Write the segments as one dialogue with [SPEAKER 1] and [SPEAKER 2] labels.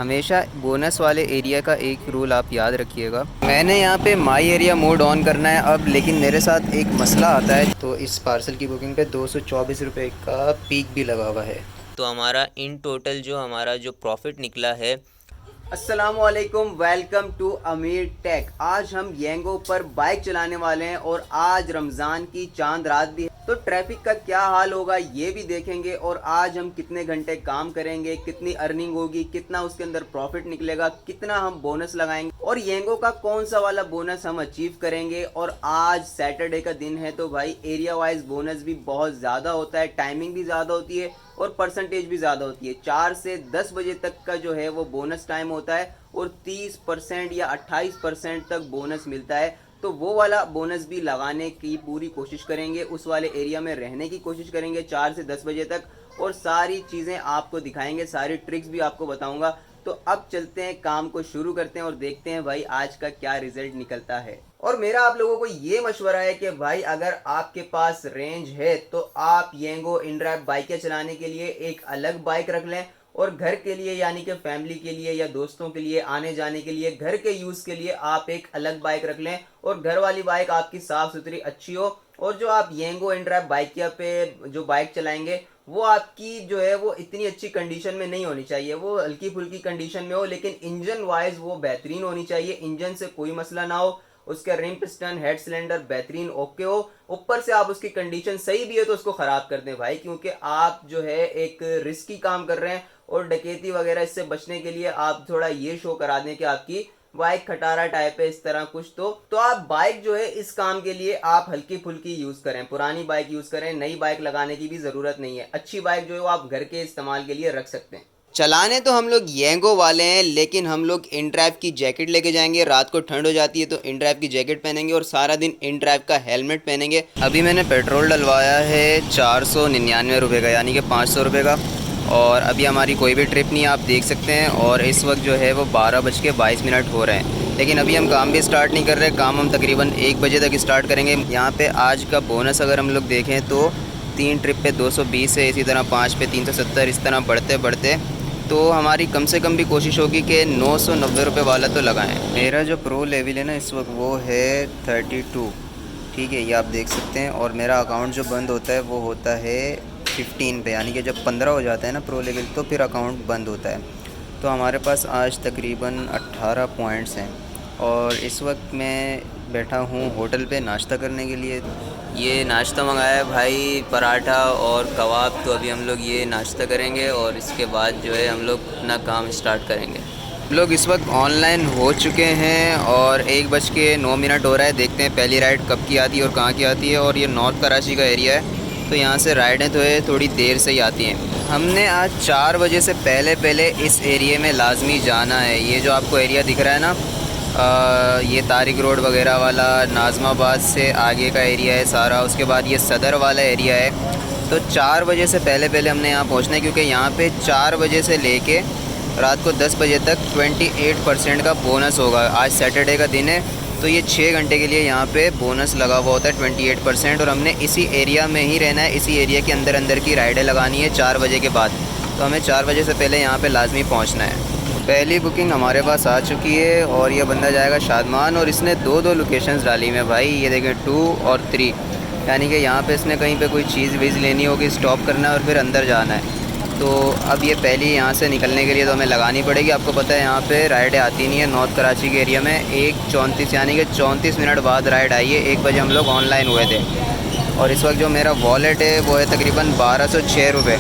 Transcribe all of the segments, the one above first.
[SPEAKER 1] हमेशा बोनस वाले एरिया का एक रूल आप याद रखिएगा। मैंने यहाँ पे माई एरिया मोड ऑन करना है अब, लेकिन मेरे साथ एक मसला आता है। तो इस पार्सल की बुकिंग पे 224 रुपये का पीक भी लगा हुआ है। तो हमारा इन टोटल जो हमारा जो प्रॉफिट निकला है। अस्सलामुअलैकुम, वेलकम टू अमीर टेक। आज हम येंगो पर बाइक चलाने वाले हैं और आज रमज़ान की चांद रात भी है, तो ट्रैफिक का क्या हाल होगा ये भी देखेंगे। और आज हम कितने घंटे काम करेंगे, कितनी अर्निंग होगी, कितना उसके अंदर प्रॉफिट निकलेगा, कितना हम बोनस लगाएंगे और येंगो का कौन सा वाला बोनस हम अचीव करेंगे। और आज सैटरडे का दिन है तो भाई एरिया वाइज बोनस भी बहुत ज़्यादा होता है, टाइमिंग भी ज़्यादा होती है और परसेंटेज भी ज़्यादा होती है। 4 से 10 बजे तक का जो है वो बोनस टाइम होता है और 30% या 28% तक बोनस मिलता है। तो वो वाला बोनस भी लगाने की पूरी कोशिश करेंगे, उस वाले एरिया में रहने की कोशिश करेंगे 4 से 10 बजे तक और सारी चीज़ें आपको दिखाएंगे, सारी ट्रिक्स भी आपको बताऊंगा। तो अब चलते हैं, काम को शुरू करते हैं और देखते हैं भाई आज का क्या रिजल्ट निकलता है। और मेरा आप लोगों को ये मशवरा है कि भाई अगर आपके पास रेंज है तो आप येंगो इनड्राइव बाइकें चलाने के लिए एक अलग बाइक रख लें और घर के लिए यानी कि फैमिली के लिए या दोस्तों के लिए आने जाने के लिए घर के यूज़ के लिए आप एक अलग बाइक रख लें और घर वाली बाइक आपकी साफ़ सुथरी अच्छी हो। और जो आप येंगो इनड्राइव बाइकिया पे जो बाइक चलाएंगे वो आपकी जो है वो इतनी अच्छी कंडीशन में नहीं होनी चाहिए, वो हल्की फुल्की कंडीशन में हो, लेकिन इंजन वाइज वो बेहतरीन होनी चाहिए, इंजन से कोई मसला ना हो, उसका रिम पिस्टन हेड सिलेंडर बेहतरीन ओके हो, ऊपर से आप उसकी कंडीशन सही भी है तो उसको ख़राब कर दें भाई, क्योंकि आप जो है एक रिस्की काम कर रहे हैं और डकैती वगैरह इससे बचने के लिए आप थोड़ा ये शो करा दें कि आपकी बाइक खटारा टाइप है इस तरह कुछ। तो आप बाइक जो है इस काम के लिए आप हल्की फुल्की यूज़ करें, पुरानी बाइक यूज़ करें, नई बाइक लगाने की भी ज़रूरत नहीं है। अच्छी बाइक जो है वो आप घर के इस्तेमाल के लिए रख सकते हैं। चलाने तो हम लोग येंगो वाले हैं, लेकिन हम लोग इन ड्राइव की जैकेट लेके जाएंगे। रात को ठंड हो जाती है तो इन ड्राइव की जैकेट पहनेंगे और सारा दिन इन ड्राइव का हेलमेट पहनेंगे। अभी मैंने पेट्रोल डलवाया है 499 रुपये का, यानी कि 500 रुपये का। और अभी हमारी कोई भी ट्रिप नहीं, आप देख सकते हैं। और इस वक्त जो है वो 12:22 हो रहे हैं, लेकिन अभी हम काम भी स्टार्ट नहीं कर रहे। काम हम तकरीबन 1 बजे तक स्टार्ट करेंगे। यहाँ पे आज का बोनस अगर हम लोग देखें तो 3 ट्रिप पे 220 है, इसी तरह 5 पे 370, इस तरह बढ़ते बढ़ते तो हमारी कम से कम भी कोशिश होगी कि 990 रुपये वाला तो लगाएं। मेरा जो प्रो लेवल है ना इस वक्त वो है 32, ठीक है, ये आप देख सकते हैं। और मेरा अकाउंट जो बंद होता है वो होता है 15 पे, यानी कि जब 15 हो जाता है ना प्रो लेवल तो फिर अकाउंट बंद होता है। तो हमारे पास आज तकरीबन 18 पॉइंट्स हैं और इस वक्त मैं बैठा हूँ होटल पे नाश्ता करने के लिए। ये नाश्ता मंगाया है भाई, पराठा और कबाब। तो अभी हम लोग ये नाश्ता करेंगे और इसके बाद जो है हम लोग अपना काम स्टार्ट करेंगे। हम लोग इस वक्त ऑनलाइन हो चुके हैं और 1:09 हो रहा है। देखते हैं पहली राइड कब की आती है और कहाँ की आती है। और ये नॉर्थ कराची का एरिया है तो यहाँ से राइडें तो है थोड़ी देर से ही आती हैं। हमने आज 4 बजे से पहले इस एरिए में लाजमी जाना है। ये जो आपको एरिया दिख रहा है ना, ये तारिक रोड वगैरह वाला नाज़माबाद से आगे का एरिया है सारा। उसके बाद ये सदर वाला एरिया है। तो 4 बजे से पहले हमने यहाँ पहुँचना है, क्योंकि यहाँ पे 4 बजे से लेके रात को 10 बजे तक 28% का बोनस होगा। आज सैटरडे का दिन है तो ये 6 घंटे के लिए यहाँ पे बोनस लगा हुआ होता है 28%। और हमने इसी एरिया में ही रहना है, इसी एरिया के अंदर की राइडें लगानी है 4 बजे के बाद। तो हमें 4 बजे से पहले यहाँ पे लाजमी पहुँचना है। पहली बुकिंग हमारे पास आ चुकी है और ये बंदा जाएगा शादमान। और इसने दो लोकेशंस डाली हैं भाई, ये देखें 2 और 3, यानी कि यहाँ पे इसने कहीं पे कोई चीज़ वीज़ लेनी होगी, स्टॉप करना है और फिर अंदर जाना है। तो अब ये पहली यहाँ से निकलने के लिए तो हमें लगानी पड़ेगी। आपको पता है यहाँ पे राइडें आती नहीं है नॉर्थ कराची के एरिया में। 1:34 यानी कि 34 मिनट बाद राइड आई है। 1 बजे हम लोग ऑनलाइन हुए थे और इस वक्त जो मेरा वॉलेट है वो है तकरीबन 1206 रुपये।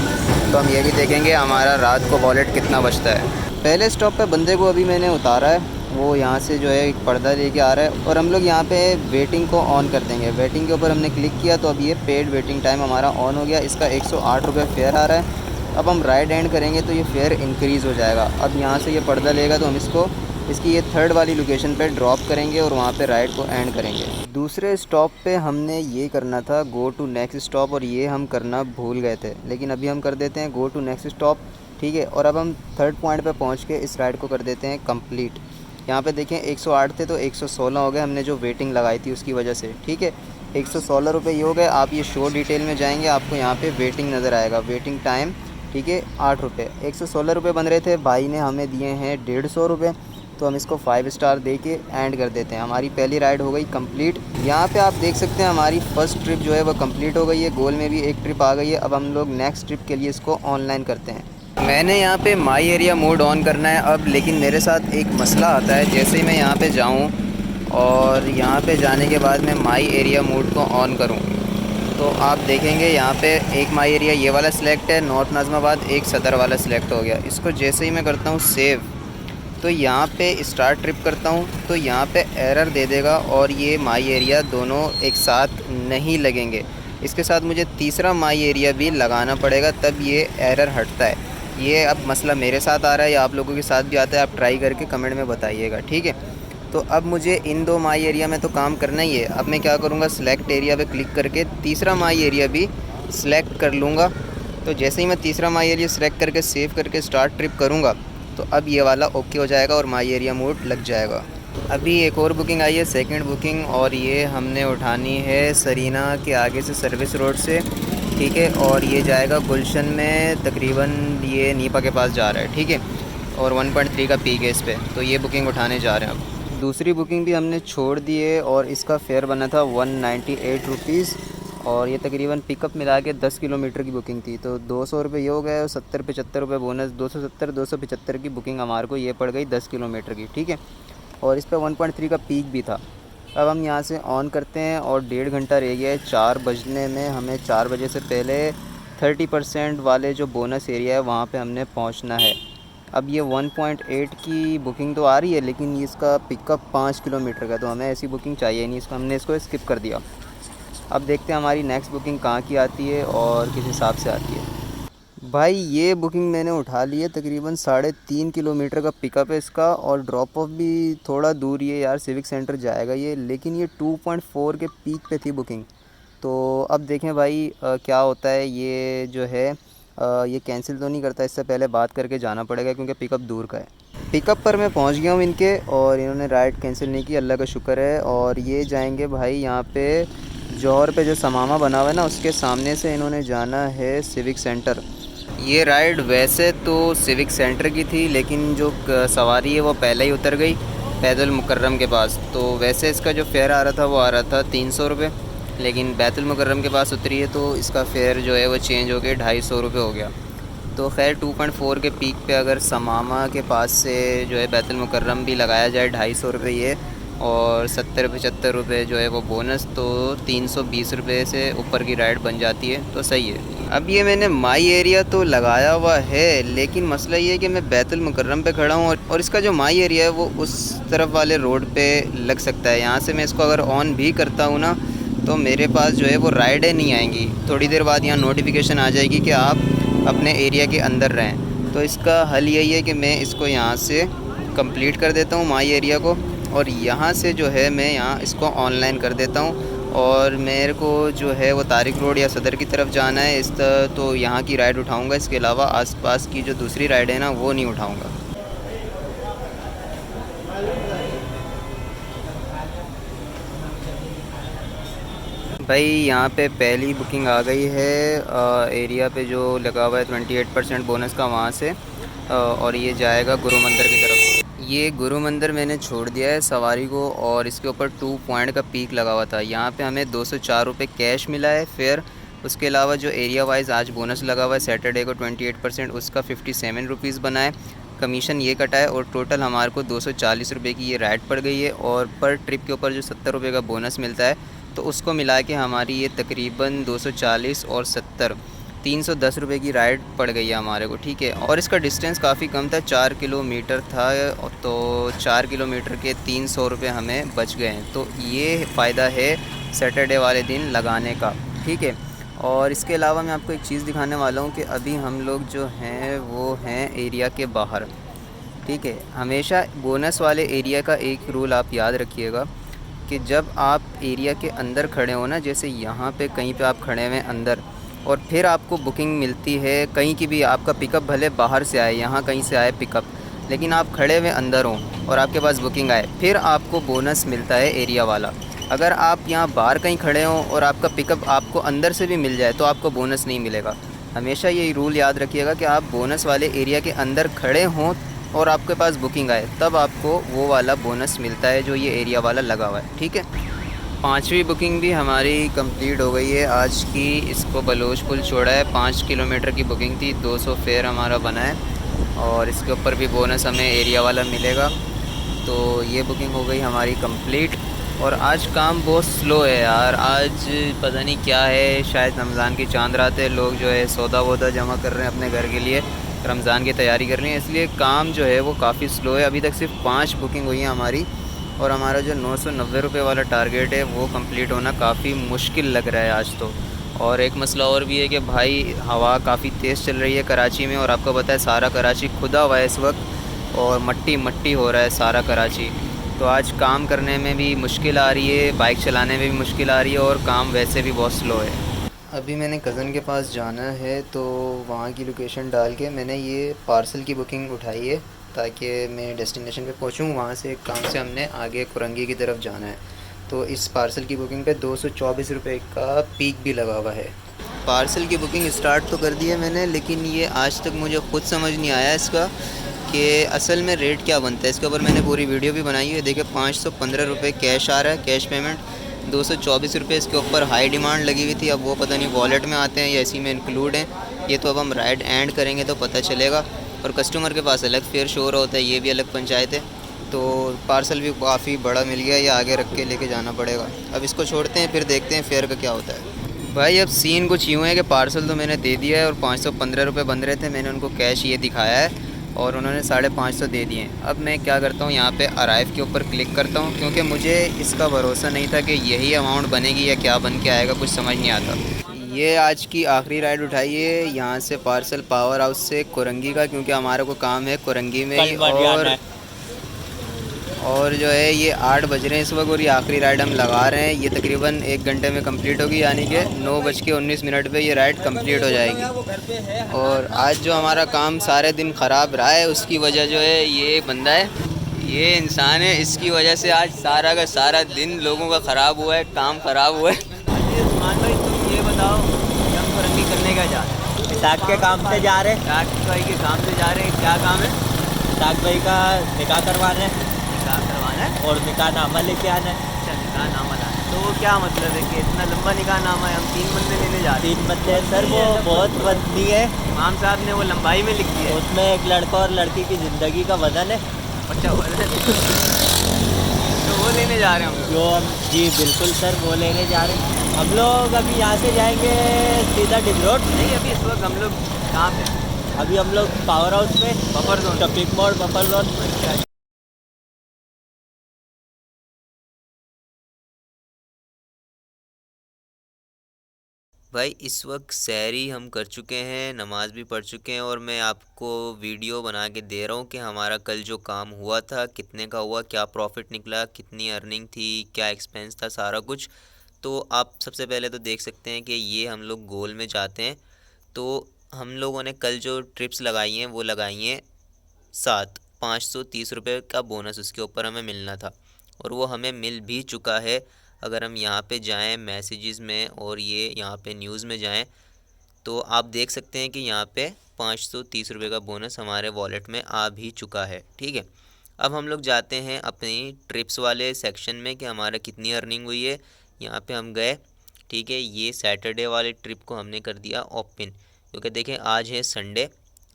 [SPEAKER 1] तो हम ये भी देखेंगे हमारा रात को वॉलेट कितना बचता है। पहले स्टॉप पे बंदे को अभी मैंने उतारा है, वो यहाँ से जो है एक पर्दा लेके आ रहा है और हम लोग यहाँ पे वेटिंग को ऑन कर देंगे। वेटिंग के ऊपर हमने क्लिक किया तो अब ये पेड वेटिंग टाइम हमारा ऑन हो गया। इसका 108 रुपये फेयर आ रहा है। अब हम राइट एंड करेंगे तो ये फेयर इंक्रीज़ हो जाएगा। अब यहाँ से ये पर्दा लेगा तो हम इसकी ये 3rd वाली लोकेशन पे ड्रॉप करेंगे और वहाँ पे राइड को एंड करेंगे। दूसरे स्टॉप पे हमने ये करना था गो टू नेक्स्ट स्टॉप और ये हम करना भूल गए थे, लेकिन अभी हम कर देते हैं गो टू नेक्स्ट स्टॉप, ठीक है। और अब हम 3rd पॉइंट पे पहुँच के इस राइड को कर देते हैं कंप्लीट। यहाँ पे देखें 108 थे तो 116 हो गए, हमने जो वेटिंग लगाई थी उसकी वजह से, ठीक है। 116 रुपये ये हो गए। आप ये शो डिटेल में जाएंगे, आपको यहाँ पे वेटिंग नज़र आएगा, वेटिंग टाइम ठीक है 8 रुपये, 116 रुपये बन रहे थे, भाई ने हमें दिए हैं 150 रुपये। तो हम इसको 5 स्टार दे के एंड कर देते हैं। हमारी पहली राइड हो गई कंप्लीट। यहाँ पे आप देख सकते हैं हमारी फ़र्स्ट ट्रिप जो है वो कंप्लीट हो गई है। गोल में भी एक ट्रिप आ गई है। अब हम लोग नेक्स्ट ट्रिप के लिए इसको ऑनलाइन करते हैं। मैंने यहाँ पे माई एरिया मोड ऑन करना है अब, लेकिन मेरे साथ एक मसला आता है। जैसे ही मैं यहाँ पे जाऊँ और यहाँ पे जाने के बाद मैं माई एरिया मोड को ऑन करूँ तो आप देखेंगे यहाँ पे एक माई एरिया ये वाला सिलेक्ट है, नॉर्थ नाज़िमाबाद, एक सदर वाला सिलेक्ट हो गया। इसको जैसे ही मैं करता हूँ सेव, तो यहाँ पे स्टार्ट ट्रिप करता हूँ तो यहाँ पे एरर दे देगा और ये माई एरिया दोनों एक साथ नहीं लगेंगे। इसके साथ मुझे तीसरा माई एरिया भी लगाना पड़ेगा, तब ये एरर हटता है। ये अब मसला मेरे साथ आ रहा है या आप लोगों के साथ भी आता है, आप ट्राई करके कमेंट में बताइएगा, ठीक है। तो अब मुझे इन 2 माई एरिया में तो काम करना ही है। अब मैं क्या करूँगा, सिलेक्ट एरिया पे क्लिक करके तीसरा माई एरिया भी सिलेक्ट कर लूँगा। तो जैसे ही मैं तीसरा माई एरिया सिलेक्ट करके सेव करके स्टार्ट ट्रिप करूँगा तो अब ये वाला ओके हो जाएगा और माई एरिया मोड लग जाएगा। अभी एक और बुकिंग आई है, सेकंड बुकिंग, और ये हमने उठानी है सरीना के आगे से सर्विस रोड से, ठीक है। और ये जाएगा गुलशन में, तकरीबन ये नीपा के पास जा रहा है, ठीक है। और 1.3 का पीक है इस पर, तो ये बुकिंग उठाने जा रहे हैं अब। दूसरी बुकिंग भी हमने छोड़ दी है और इसका फेयर बना था 198 रुपीज़, और ये तकरीबन पिकअप मिला के 10 किलोमीटर की बुकिंग थी। तो 200 रुपये ये हो गए और 70-75 रुपये बोनस, 270-275 की बुकिंग हमारे को ये पड़ गई 10 किलोमीटर की, ठीक है। और इस पर 1.3 का पीक भी था। अब हम यहाँ से ऑन करते हैं और 1.5 घंटा रह गया है 4 बजने में। हमें 4 बजे से पहले 30% वाले जो बोनस एरिया है वहाँ पे हमने पहुँचना है। अब ये 1.8 की बुकिंग तो आ रही है, लेकिन इसका पिकअप 5 किलोमीटर का, तो हमें ऐसी बुकिंग चाहिए नहीं, इसको हमने इसको स्किप कर दिया। अब देखते हैं हमारी नेक्स्ट बुकिंग कहाँ की आती है और किस हिसाब से आती है। भाई ये बुकिंग मैंने उठा ली है, तकरीबन 3.5 किलोमीटर का पिकअप है इसका, और ड्रॉप ऑफ भी थोड़ा दूर ही है यार, सिविक सेंटर जाएगा ये, लेकिन ये 2.4 के पीक पे थी बुकिंग। तो अब देखें भाई क्या होता है। ये जो है ये कैंसिल तो नहीं करता, इससे पहले बात करके जाना पड़ेगा क्योंकि पिकअप दूर का है। पिकअप पर मैं पहुंच गया हूं इनके, और इन्होंने राइड कैंसिल नहीं की, अल्लाह का शुक्र है। और ये जाएंगे भाई यहाँ पे जौहर पे जो समामा बना हुआ है ना, उसके सामने से इन्होंने जाना है सिविक सेंटर। ये राइड वैसे तो सिविक सेंटर की थी, लेकिन जो सवारी है वो पहले ही उतर गई बैतुल मुकर्रम के पास। तो वैसे इसका जो फ़ेयर आ रहा था वो आ रहा था 300 रुपये, लेकिन बैतुल मुकर्रम के पास उतरी है तो इसका फ़ेयर जो है वो चेंज हो के 250 रुपये हो गया। तो खैर 2.4 के पीक पे अगर समामा के पास से जो है बैतुल मुकर्रम भी लगाया जाए 250 रुपये ये, और 70-75 रुपये जो है वो बोनस, तो 320 रुपये से ऊपर की राइड बन जाती है, तो सही है। अब ये मैंने माई एरिया तो लगाया हुआ है, लेकिन मसला ये है कि मैं बैतुल मुकर्रम पे खड़ा हूँ और इसका जो माई एरिया है वो उस तरफ वाले रोड पे लग सकता है। यहाँ से मैं इसको अगर ऑन भी करता हूँ ना तो मेरे पास जो है वो राइडें नहीं आएंगी। थोड़ी देर बाद यहाँ नोटिफिकेशन आ जाएगी कि आप अपने एरिया के अंदर रहें। तो इसका हल यही है कि मैं इसको यहाँ से कंप्लीट कर देता हूँ माई एरिया को, और यहाँ से जो है मैं यहाँ इसको ऑनलाइन कर देता हूँ। और मेरे को जो है वो तारिक रोड या सदर की तरफ जाना है, तो यहाँ की राइड उठाऊँगा। इसके अलावा आसपास की जो दूसरी राइड है ना वो नहीं उठाऊँगा। भाई यहाँ पे पहली बुकिंग आ गई है एरिया पे जो लगा हुआ है 28% बोनस का वहाँ से, और ये जाएगा गुरु मंदिर की तरफ। ये गुरु मंदिर मैंने छोड़ दिया है सवारी को, और इसके ऊपर 2 पॉइंट का पीक लगा हुआ था। यहाँ पे हमें 204 रुपये कैश मिला है फेयर। उसके अलावा जो एरिया वाइज आज बोनस लगा हुआ है सैटरडे को 28%, उसका 57 रुपीज़ बना है, कमीशन ये कटा है, और टोटल हमारे को 240 रुपये की ये राइड पड़ गई है। और पर ट्रिप के ऊपर जो 70 रुपये का बोनस मिलता है तो उसको मिला के हमारी ये तकरीबन 240 और 70 310 रुपये की राइड पड़ गई है हमारे को, ठीक है। और इसका डिस्टेंस काफ़ी कम था, 4 किलोमीटर था, तो 4 किलोमीटर के 300 रुपये हमें बच गए हैं। तो ये फ़ायदा है सैटरडे वाले दिन लगाने का, ठीक है। और इसके अलावा मैं आपको एक चीज़ दिखाने वाला हूँ कि अभी हम लोग जो हैं वो हैं एरिया के बाहर, ठीक है। हमेशा बोनस वाले एरिया का एक रूल आप याद रखिएगा कि जब आप एरिया के अंदर खड़े हो ना, जैसे यहाँ पे कहीं पे आप खड़े हुए हैं अंदर, और फिर आपको बुकिंग मिलती है कहीं की भी, आपका पिकअप भले बाहर से आए, यहाँ कहीं से आए पिकअप, लेकिन आप खड़े हुए अंदर हो और आपके पास बुकिंग आए, फिर आपको बोनस मिलता है एरिया वाला। अगर आप यहाँ बाहर कहीं खड़े हों और आपका पिकअप आपको अंदर से भी मिल जाए तो आपको बोनस नहीं मिलेगा। हमेशा यही रूल याद रखिएगा कि आप बोनस वाले एरिया के अंदर खड़े हों और आपके पास बुकिंग आए, तब आपको वो वाला बोनस मिलता है जो ये एरिया वाला लगा हुआ है। ठीक है, 5वीं बुकिंग भी हमारी कंप्लीट हो गई है आज की। इसको बलोच पुल छोड़ा है, 5 किलोमीटर की बुकिंग थी, 200 फेयर हमारा बना है और इसके ऊपर भी बोनस हमें एरिया वाला मिलेगा। तो ये बुकिंग हो गई हमारी कंप्लीट। और आज काम बहुत स्लो है यार, आज पता नहीं क्या है, शायद रमज़ान की चांद रात है, लोग जो है सौदा वौदा जमा कर रहे हैं अपने घर के लिए, रमज़ान की तैयारी कर रहे हैं, इसलिए काम जो है वो काफ़ी स्लो है। अभी तक सिर्फ 5 बुकिंग हुई है हमारी और हमारा जो 990 रुपये वाला टारगेट है वो कंप्लीट होना काफ़ी मुश्किल लग रहा है आज तो। और एक मसला और भी है कि भाई हवा काफ़ी तेज़ चल रही है कराची में, और आपको पता है सारा कराची खुदा हुआ है इस वक्त और मट्टी मट्टी हो रहा है सारा कराची। तो आज काम करने में भी मुश्किल आ रही है, बाइक चलाने में भी मुश्किल आ रही है और काम वैसे भी बहुत स्लो है। अभी मैंने कज़न के पास जाना है तो वहाँ की लोकेशन डाल के मैंने ये पार्सल की बुकिंग उठाई है ताकि मैं डेस्टिनेशन पे पहुँचूँ। वहाँ से एक काम से हमने आगे कुरंगी की तरफ जाना है। तो इस पार्सल की बुकिंग पे 224 रुपये का पीक भी लगा हुआ है। पार्सल की बुकिंग स्टार्ट तो कर दी है मैंने, लेकिन ये आज तक मुझे ख़ुद समझ नहीं आया इसका कि असल में रेट क्या बनता है। इसके ऊपर मैंने पूरी वीडियो भी बनाई है, देखिए 515 रुपये कैश आ रहा है, कैश पेमेंट। 224 रुपये इसके ऊपर हाई डिमांड लगी हुई थी, अब वो पता नहीं वॉलेट में आते हैं या इसी में इंक्लूड हैं, ये तो अब हम राइट एंड करेंगे तो पता चलेगा। और कस्टमर के पास अलग फेयर शो रहा होता है, ये भी अलग पंचायत है। तो पार्सल भी काफ़ी बड़ा मिल गया, ये आगे रख के लेके जाना पड़ेगा। अब इसको छोड़ते हैं, फिर देखते हैं फेयर का क्या होता है। भाई अब सीन कुछ यूँ है कि पार्सल तो मैंने दे दिया है और 515 रुपये बन रहे थे, मैंने उनको कैश ये दिखाया है और उन्होंने 550 दे दिए। अब मैं क्या करता हूँ, यहाँ पे अराइव के ऊपर क्लिक करता हूँ, क्योंकि मुझे इसका भरोसा नहीं था कि यही अमाउंट बनेगी या क्या बन के आएगा, कुछ समझ नहीं आता। ये आज की आखिरी राइड उठाई है यहाँ से पार्सल पावर हाउस से कुरंगी का, क्योंकि हमारे को काम है कुरंगी में ही। और जो है ये 8 बज रहे हैं इस वक्त और ये आखिरी राइड हम लगा रहे हैं। ये तकरीबन 1 घंटे में कंप्लीट होगी, यानी कि 9:19 पे ये राइड कंप्लीट हो जाएगी। और आज जो हमारा काम सारे दिन ख़राब रहा है उसकी वजह जो है ये बंदा है, ये इंसान है, इसकी वजह से आज सारा का सारा दिन लोगों का ख़राब हुआ है, काम ख़राब हुआ है।
[SPEAKER 2] उस्मान भाई तुम ये बताओ, हम कुरंगी करने का जा रहे हैं? इसाक के काम से जा रहे हैं। इसाक भाई के काम से जा रहे हैं, क्या काम है? इसाक भाई का निकाह करवाना है। निकाह करवाना है और निकाह नामा लेके आना है। अच्छा, निकाह नामा लाना है, तो क्या मतलब है कि इतना लंबा निकाह नामा है? हम 3 बंदे लेने जा रहे हैं। 3 बंदे सर, वो बहुत बंदी है, इमाम साहब ने वो लंबाई में लिख दिया है, उसमें एक लड़का और लड़की की ज़िंदगी का वजन है। अच्छा, वजन तो वो लेने जा रहे हैं हम जो हम जी बिल्कुल सर, वो लेने जा रहे हैं हम लोग। अभी यहाँ से जाएंगे सीधा डिग रोड। नहीं, अभी इस वक्त हम लोग कहाँ पे? अभी हम लोग पावर हाउस में, बफर जोन, शफीक मोड़ बफर जोन। अच्छा,
[SPEAKER 1] भाई इस वक्त सहरी हम कर चुके हैं, नमाज़ भी पढ़ चुके हैं और मैं आपको वीडियो बना के दे रहा हूँ कि हमारा कल जो काम हुआ था कितने का हुआ, क्या प्रॉफिट निकला, कितनी अर्निंग थी, क्या एक्सपेंस था, सारा कुछ। तो आप सबसे पहले तो देख सकते हैं कि ये हम लोग गोल में जाते हैं। तो हम लोगों ने कल जो ट्रिप्स लगाई हैं वो लगाई हैं 7, 530 रुपये का बोनस उसके ऊपर हमें मिलना था और वो हमें मिल भी चुका है। अगर हम यहाँ पे जाएं मैसेजेस में और ये यहाँ पे न्यूज़ में जाएं तो आप देख सकते हैं कि यहाँ पे 530 रुपये का बोनस हमारे वॉलेट में आ भी चुका है। ठीक है, अब हम लोग जाते हैं अपनी ट्रिप्स वाले सेक्शन में कि हमारा कितनी अर्निंग हुई है। यहाँ पे हम गए, ठीक है, ये सैटरडे वाले ट्रिप को हमने कर दिया ओपन, क्योंकि देखें आज है संडे,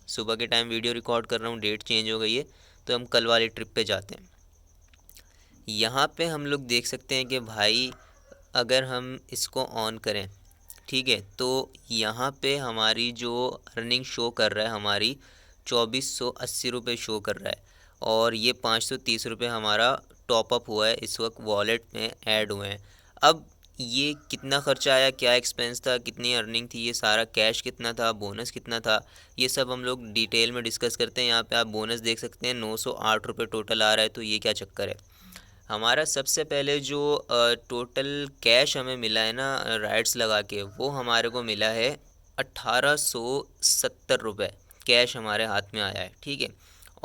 [SPEAKER 1] सुबह के टाइम वीडियो रिकॉर्ड कर रहा हूँ, डेट चेंज हो गई है, तो हम कल वाली ट्रिप पे जाते हैं। यहाँ पे हम लोग देख सकते हैं कि भाई अगर हम इसको ऑन करें, ठीक है, तो यहाँ पे हमारी जो अर्निंग शो कर रहा है हमारी 2480 रुपये शो कर रहा है और ये 530 रुपये हमारा टॉपअप हुआ है, इस वक्त वॉलेट में ऐड हुए हैं। अब ये कितना खर्चा आया, क्या एक्सपेंस था, कितनी अर्निंग थी, ये सारा कैश कितना था, बोनस कितना था, ये सब हम लोग डिटेल में डिस्कस करते हैं। यहाँ पे आप बोनस देख सकते हैं 908 रुपये टोटल आ रहा है। तो ये क्या चक्कर है, हमारा सबसे पहले जो टोटल कैश हमें मिला है ना राइड्स लगा के, वो हमारे को मिला है 1870 रुपये कैश हमारे हाथ में आया है। ठीक है,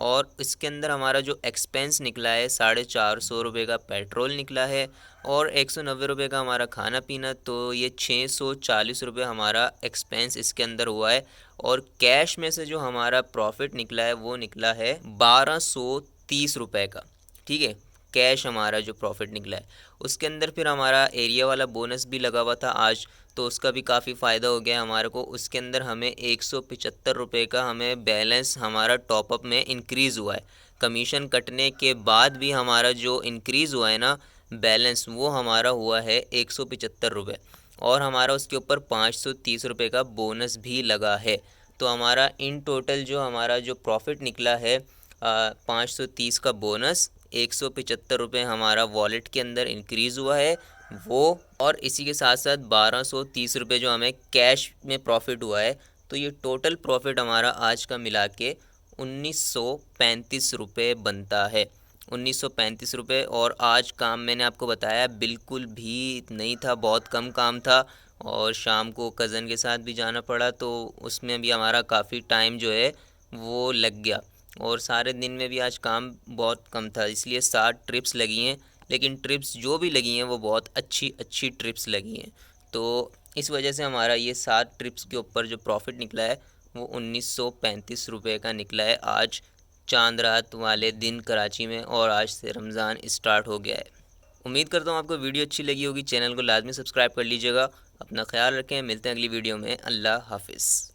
[SPEAKER 1] और इसके अंदर हमारा जो एक्सपेंस निकला है 450 रुपये का पेट्रोल निकला है और 190 रुपये का हमारा खाना पीना, तो ये 640 रुपये हमारा एक्सपेंस इसके अंदर हुआ है। और कैश में से जो हमारा प्रॉफिट निकला है वो निकला है 1230 रुपये का, ठीक है। कैश हमारा जो प्रॉफिट निकला है उसके अंदर फिर हमारा एरिया वाला बोनस भी लगा हुआ था आज, तो उसका भी काफ़ी फ़ायदा हो गया हमारे को। उसके अंदर हमें 175 रुपये का हमें बैलेंस हमारा टॉपअप में इंक्रीज़ हुआ है। कमीशन कटने के बाद भी हमारा जो इंक्रीज़ हुआ है ना बैलेंस, वो हमारा हुआ है 175 रुपये, और हमारा उसके ऊपर 530 रुपये का बोनस भी लगा है। तो हमारा इन टोटल जो हमारा जो प्रॉफिट निकला है 530 का बोनस, 175 रुपये हमारा वॉलेट के अंदर इंक्रीज़ हुआ है वो, और इसी के साथ साथ 1230 रुपये जो हमें कैश में प्रॉफिट हुआ है। तो ये टोटल प्रॉफिट हमारा आज का मिला के 1935 रुपये बनता है, 1935 रुपये। और आज काम मैंने आपको बताया बिल्कुल भी नहीं था, बहुत कम काम था, और शाम को कज़न के साथ भी जाना पड़ा, तो उसमें भी हमारा काफ़ी टाइम जो है वो लग गया। और सारे दिन में भी आज काम बहुत कम था, इसलिए 7 ट्रिप्स लगी हैं, लेकिन ट्रिप्स जो भी लगी हैं वो बहुत अच्छी अच्छी ट्रिप्स लगी हैं। तो इस वजह से हमारा ये 7 ट्रिप्स के ऊपर जो प्रॉफिट निकला है वो 1935 रुपये का निकला है आज चांद रात वाले दिन कराची में, और आज से रमज़ान स्टार्ट हो गया है। उम्मीद करता हूँ आपको वीडियो अच्छी लगी होगी। चैनल को लाजमी सब्सक्राइब कर लीजिएगा। अपना ख्याल रखें, मिलते हैं अगली वीडियो में। अल्लाह हाफिज़।